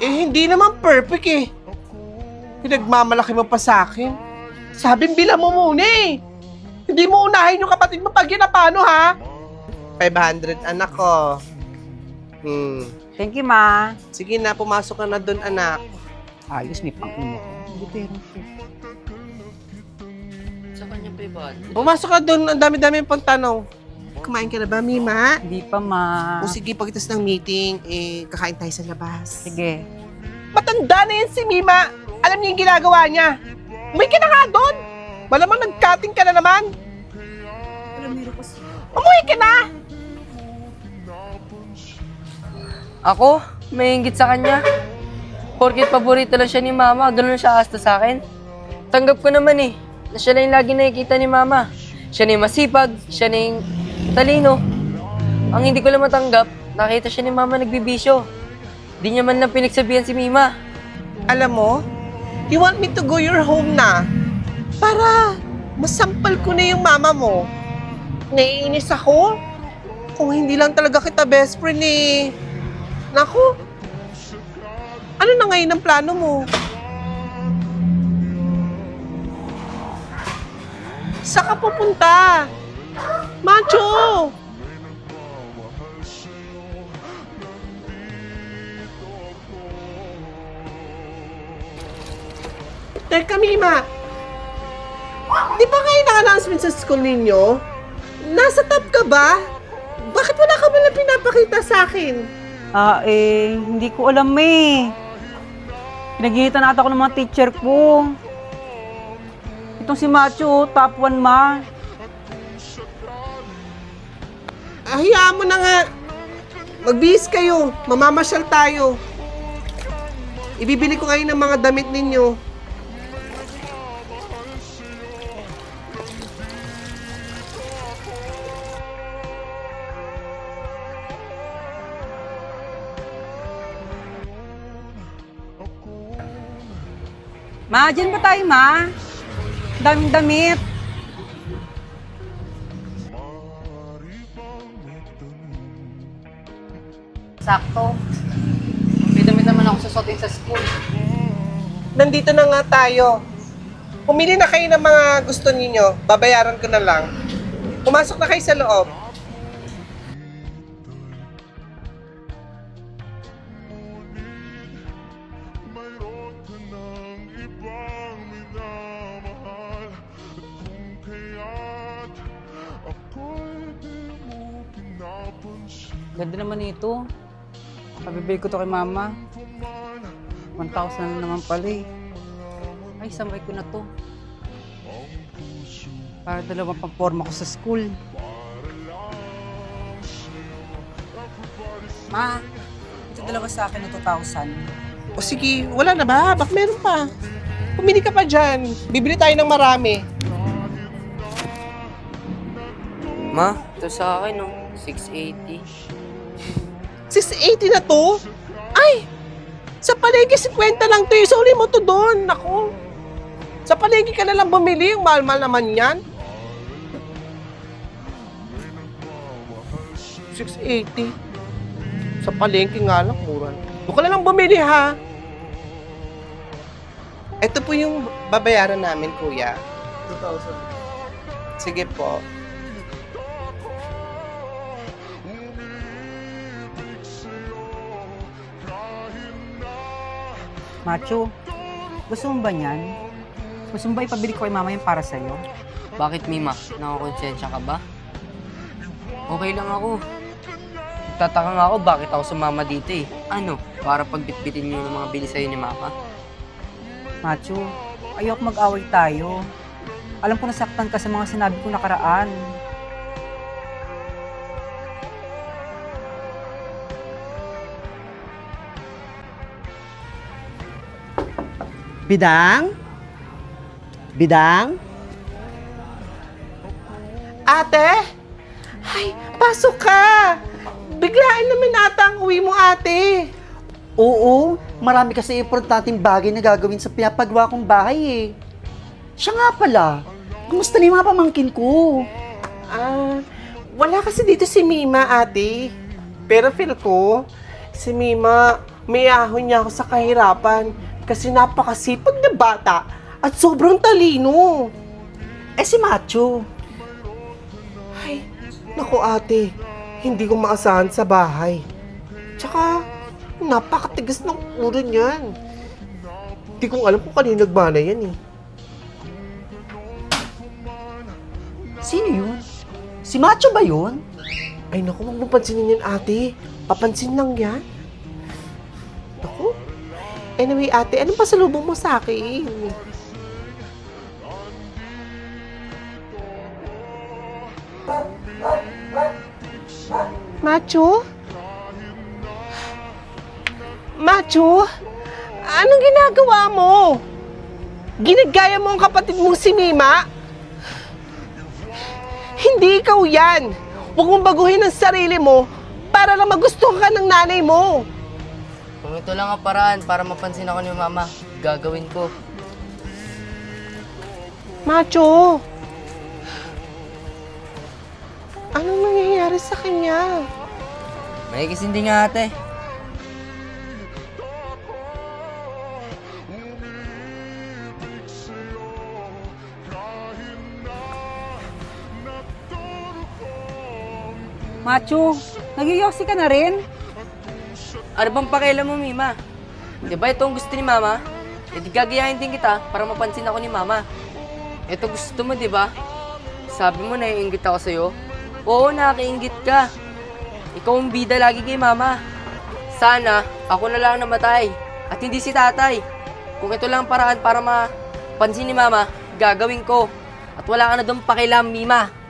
Eh, hindi naman perfect eh. Pinagmamalaki mo pa sa akin. Sabing bilang mo muna eh. Hindi mo unahin yung kapatid mo pag yun na paano ha? 500 anak ko. Thank you, ma. Sige na, pumasok ka na doon anak. Ayos, may pang-imo ko. Hindi pero po. Sa kanya pa iba. Pumasok ka doon, ang dami-dami pang tanong. Kumain ka na ba, Mima? Hindi pa, ma. O sige, pagkatapos ng meeting, kakain tayo sa labas. Sige. Matanda na yan si Mima. Alam niya yung ginagawa niya. Umuwi ka na nga doon. Malamang nag-cutting ka na naman. Umuwi ka na. Ako? May inggit sa kanya? Porkit paborito lang siya ni mama, ganun siya asta sa akin. Tanggap ko naman eh, na siya lang yung lagi nakikita ni mama. Siya na yung masipag, siya na yung talino. Ang hindi ko lang matanggap, nakita siya ni mama nagbibisyo. Di niya man lang pinagsabihan si Mima. Alam mo, you want me to go your home na para masampal ko na yung mama mo. Naiinis ako. Kung hindi lang talaga kita best friend eh. Naku, ano na ngayon ang plano mo? Saan ka pupunta? Macho! Teka, Mima. Di ba ngayon na-announcement sa school ninyo? Nasa top ka ba? Bakit wala ka man pinapakita sa akin? Hindi ko alam eh. Pinaginitan na ako ng mga teacher ko. Itong si Macho, top 1, ma. Hayaan mo na nga. Magbihis kayo. Mamamasyal tayo. Ibibili ko kayo ng mga damit ninyo. Ma, dyan ba tayo, ma? Daming damit. Sakto. May damit naman ako susuotin sa school. Nandito na nga tayo. Pumili na kayo ng mga gusto ninyo. Babayaran ko na lang. Pumasok na kayo sa loob. Ganda naman ito. Pabibili ko to kay mama. 1,000 na naman pala eh. Ay, sambay ko na to. Para dalawang pang-forma ko sa school. Ma, ito dalawa sa akin na 2,000. O sige, wala na ba? Bak meron pa. Pumili ka pa dyan. Bibili tayo ng marami. Ma, ito sa akin no, 680. 680 na to? Ay! Sa palengke, 50 lang to. Sorry mo to doon. Naku. Sa palengke ka na lang bumili. Yung mahal-mahal naman yan. 680. Sa palengke nga lang, mura. Doon ka na lang bumili, ha? Ito po yung babayaran namin, kuya. 2,000. Sige po. Macho, gusto mo ba niyan? Gusto mo ba ipabili ko kay mama yung para sa'yo? Bakit Mima? Nakakonsensya ka ba? Okay lang ako. Tataka nga ako bakit ako sumama dito eh. Ano? Para pagbitbitin niyo ng mga bili sa'yo ni Mama? Macho, ayoko mag-away tayo. Alam ko nasaktan ka sa mga sinabi ko nakaraan. Bidang? Bidang? Ate? Ay, pasok ka! Biglaan naman ata ang uwi mo, ate. Oo, marami kasi importanteng bagay na gagawin sa pinapagawa kong bahay eh. Siya nga pala, kumusta na yung mga pamangkin ko? Wala kasi dito si Mima, ate. Pero feel ko, si Mima, may ahon niya ako sa kahirapan kasi napakasipag na bata at sobrang talino. Eh si Macho, Ay, naku ate, hindi ko maasahan sa bahay. Tsaka, napakatigas ng ulo niyan. Hindi ko alam kung kanino nagmana yan eh. sino yun? Si Macho ba yun? Ay naku, huwag mo pansinin yan ate. Papansin lang yan. Naku. Anyway ate, anong pasalubong mo sa akin? Macho? Macho? Anong ginagawa mo? Ginagaya mo ang kapatid mong si Mima? Hindi ikaw yan. Huwag mong baguhin ang sarili mo para lang magustuhan ka ng nanay mo. Kung ito lang ang paraan para mapansin ako ni Mama, gagawin ko. Macho, anong nangyayari sa kanya? May kisindi nga ate. Macho, nagyoyosi ka na rin? Ano bang pakialam mo, Mima? Di ba ito ang gusto ni Mama? E di gagayahin din kita para mapansin ako ni Mama. Ito gusto mo, di ba? Sabi mo naiinggit ako sa'yo. Oo, nakakaingit ka. Ikaw ang bida lagi kay Mama. Sana ako na lang namatay at hindi si tatay. Kung ito lang ang paraan para mapansin ni Mama, gagawin ko. At wala ka na doon pakialam, Mima.